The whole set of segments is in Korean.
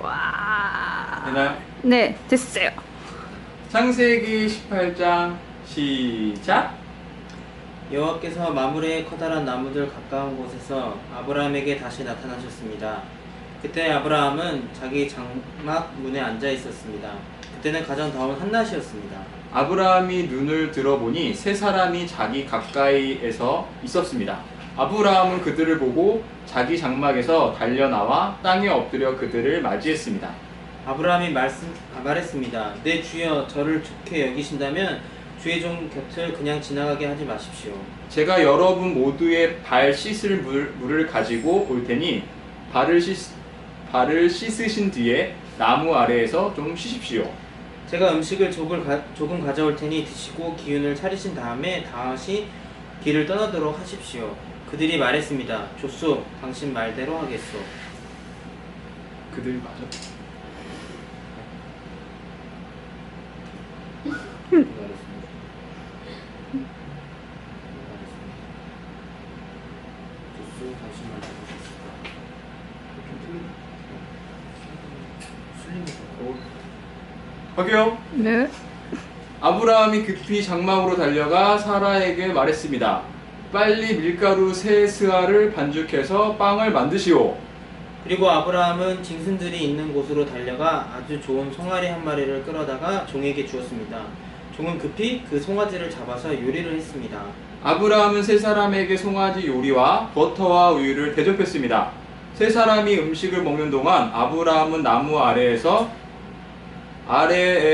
와. 되나요? 네, 됐어요. 창세기 18장 시작. 여호와께서 마므레의 커다란 나무들 가까운 곳에서 아브라함에게 다시 나타나셨습니다. 그때 아브라함은 자기 장막 문에 앉아 있었습니다. 그때는 가장 더운 한낮이었습니다. 아브라함이 눈을 들어보니 세 사람이 자기 가까이에서 있었습니다. 아브라함은 그들을 보고 자기 장막에서 달려나와 땅에 엎드려 그들을 맞이했습니다. 아브라함이 말했습니다. 내 주여, 저를 좋게 여기신다면 주의 종 곁을 그냥 지나가게 하지 마십시오. 제가 여러분 모두의 발 씻을 물을 가지고 올 테니 발을 씻으신 뒤에 나무 아래에서 좀 쉬십시오. 제가 음식을 조금 가져올 테니 드시고 기운을 차리신 다음에 다시 길을 떠나도록 하십시오. 그들이 말했습니다. 좋소, 당신 말대로 하겠소. 그들 맞아? 좋소, 당신 말대로 하겠소. 할게요. 네. 아브라함이 급히 장막으로 달려가 사라에게 말했습니다. 빨리 밀가루 3스아를 반죽해서 빵을 만드시오. 그리고 아브라함은 짐승들이 있는 곳으로 달려가 아주 좋은 송아리 한 마리를 끌어다가 종에게 주었습니다. 종은 급히 그 송아지를 잡아서 요리를 했습니다. 아브라함은 세 사람에게 송아지 요리와 버터와 우유를 대접했습니다. 세 사람이 음식을 먹는 동안 아브라함은 나무 아래에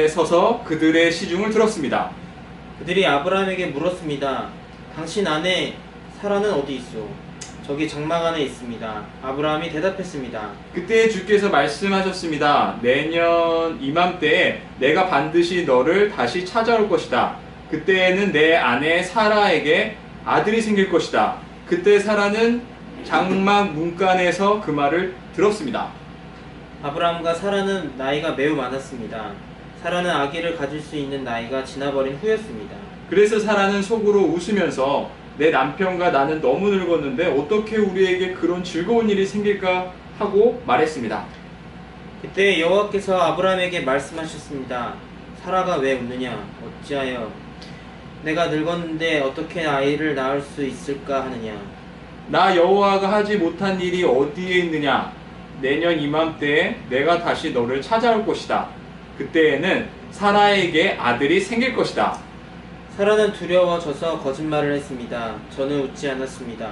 서서 그들의 시중을 들었습니다. 그들이 아브라함에게 물었습니다. 당신 아내 사라는 어디 있소? 저기 장막 안에 있습니다. 아브라함이 대답했습니다. 그때 주께서 말씀하셨습니다. 내년 이맘때에 내가 반드시 너를 다시 찾아올 것이다. 그때에는 내 아내 사라에게 아들이 생길 것이다. 그때 사라는 장막 문간에서 그 말을 들었습니다. 아브라함과 사라는 나이가 매우 많았습니다. 사라는 아기를 가질 수 있는 나이가 지나버린 후였습니다. 그래서 사라는 속으로 웃으면서 내 남편과 나는 너무 늙었는데 어떻게 우리에게 그런 즐거운 일이 생길까 하고 말했습니다. 그때 여호와께서 아브라함에게 말씀하셨습니다. 사라가 왜 웃느냐? 어찌하여 내가 늙었는데 어떻게 아이를 낳을 수 있을까 하느냐? 나 여호와가 하지 못한 일이 어디에 있느냐? 내년 이맘때에 내가 다시 너를 찾아올 것이다. 그때에는 사라에게 아들이 생길 것이다. 사라는 두려워져서 거짓말을 했습니다. 저는 웃지 않았습니다.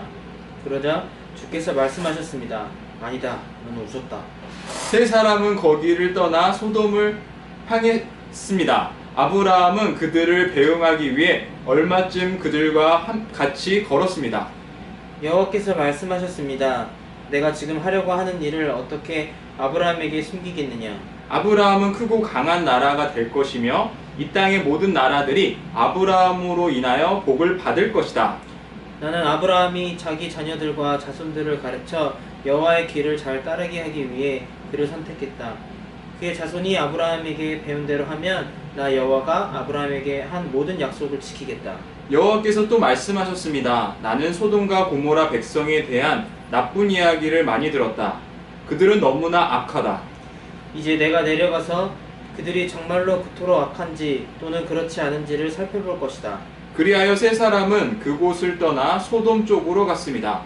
그러자 주께서 말씀하셨습니다. 아니다, 너는 웃었다. 세 사람은 거기를 떠나 소돔을 향했습니다. 아브라함은 그들을 배웅하기 위해 얼마쯤 그들과 같이 걸었습니다. 여호와께서 말씀하셨습니다. 내가 지금 하려고 하는 일을 어떻게 아브라함에게 숨기겠느냐? 아브라함은 크고 강한 나라가 될 것이며 이 땅의 모든 나라들이 아브라함으로 인하여 복을 받을 것이다. 나는 아브라함이 자기 자녀들과 자손들을 가르쳐 여호와의 길을 잘 따르게 하기 위해 그를 선택했다. 그의 자손이 아브라함에게 배운 대로 하면 나 여호와가 아브라함에게 한 모든 약속을 지키겠다. 여호와께서 또 말씀하셨습니다. 나는 소돔과 고모라 백성에 대한 나쁜 이야기를 많이 들었다. 그들은 너무나 악하다. 이제 내가 내려가서 그들이 정말로 그토록 악한지 또는 그렇지 않은지를 살펴볼 것이다. 그리하여 세 사람은 그곳을 떠나 소돔 쪽으로 갔습니다.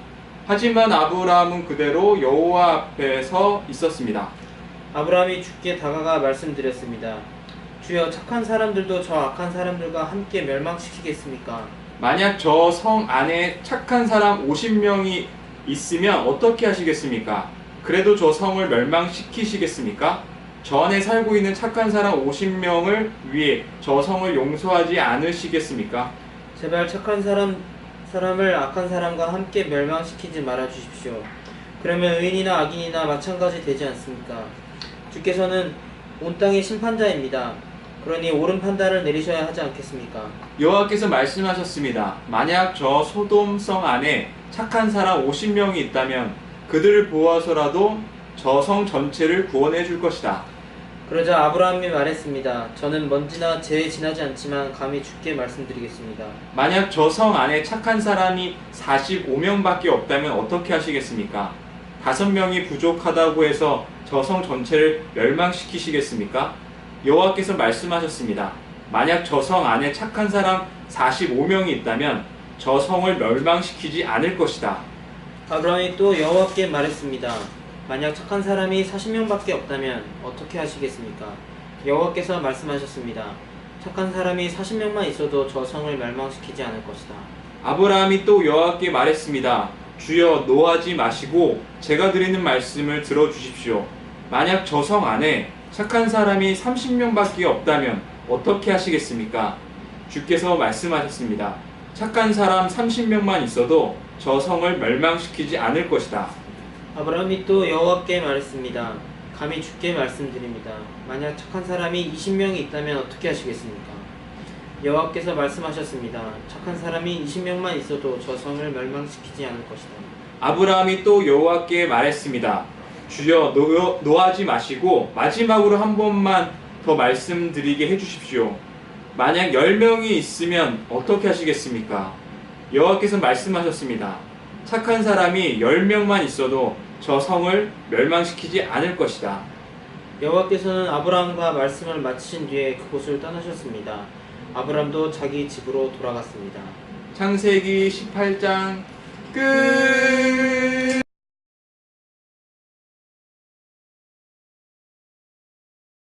하지만 아브라함은 그대로 여호와 앞에 서 있었습니다. 아브라함이 주께 다가가 말씀드렸습니다. 주여, 착한 사람들도 저 악한 사람들과 함께 멸망시키겠습니까? 만약 저 성 안에 착한 사람 50명이 있으면 어떻게 하시겠습니까? 그래도 저 성을 멸망시키시겠습니까? 저 안에 살고 있는 착한 사람 50명을 위해 저 성을 용서하지 않으시겠습니까? 제발 착한 사람을 악한 사람과 함께 멸망시키지 말아 주십시오. 그러면 의인이나 악인이나 마찬가지 되지 않습니까? 주께서는 온 땅의 심판자입니다. 그러니 옳은 판단을 내리셔야 하지 않겠습니까? 여호와께서 말씀하셨습니다. 만약 저 소돔 성 안에 착한 사람 50명이 있다면 그들을 보아서라도 저 성 전체를 구원해 줄 것이다. 그러자 아브라함이 말했습니다. 저는 먼지나 재에 지나지 않지만 감히 주께 말씀드리겠습니다. 만약 저 성 안에 착한 사람이 45명밖에 없다면 어떻게 하시겠습니까? 5명이 부족하다고 해서 저 성 전체를 멸망시키시겠습니까? 여호와께서 말씀하셨습니다. 만약 저 성 안에 착한 사람 45명이 있다면 저 성을 멸망시키지 않을 것이다. 아브라함이 또 여호와께 말했습니다. 만약 착한 사람이 40명밖에 없다면 어떻게 하시겠습니까? 여호와께서 말씀하셨습니다. 착한 사람이 40명만 있어도 저 성을 멸망시키지 않을 것이다. 아브라함이 또 여호와께 말했습니다. 주여, 노하지 마시고 제가 드리는 말씀을 들어주십시오. 만약 저 성 안에 착한 사람이 30명밖에 없다면 어떻게 하시겠습니까? 주께서 말씀하셨습니다. 착한 사람 30명만 있어도 저 성을 멸망시키지 않을 것이다. 아브라함이 또 여호와께 말했습니다. 감히 주께 말씀드립니다. 만약 착한 사람이 20명이 있다면 어떻게 하시겠습니까? 여호와께서 말씀하셨습니다. 착한 사람이 20명만 있어도 저 성을 멸망시키지 않을 것이다. 아브라함이 또 여호와께 말했습니다. 주여, 노하지 마시고 마지막으로 한 번만 더 말씀드리게 해주십시오. 만약 10명이 있으면 어떻게 하시겠습니까? 여호와께서 말씀하셨습니다. 착한 사람이 10명만 있어도 저 성을 멸망시키지 않을 것이다. 여호와께서는 아브라함과 말씀을 마치신 뒤에 그곳을 떠나셨습니다. 아브라함도 자기 집으로 돌아갔습니다. 창세기 18장 끝.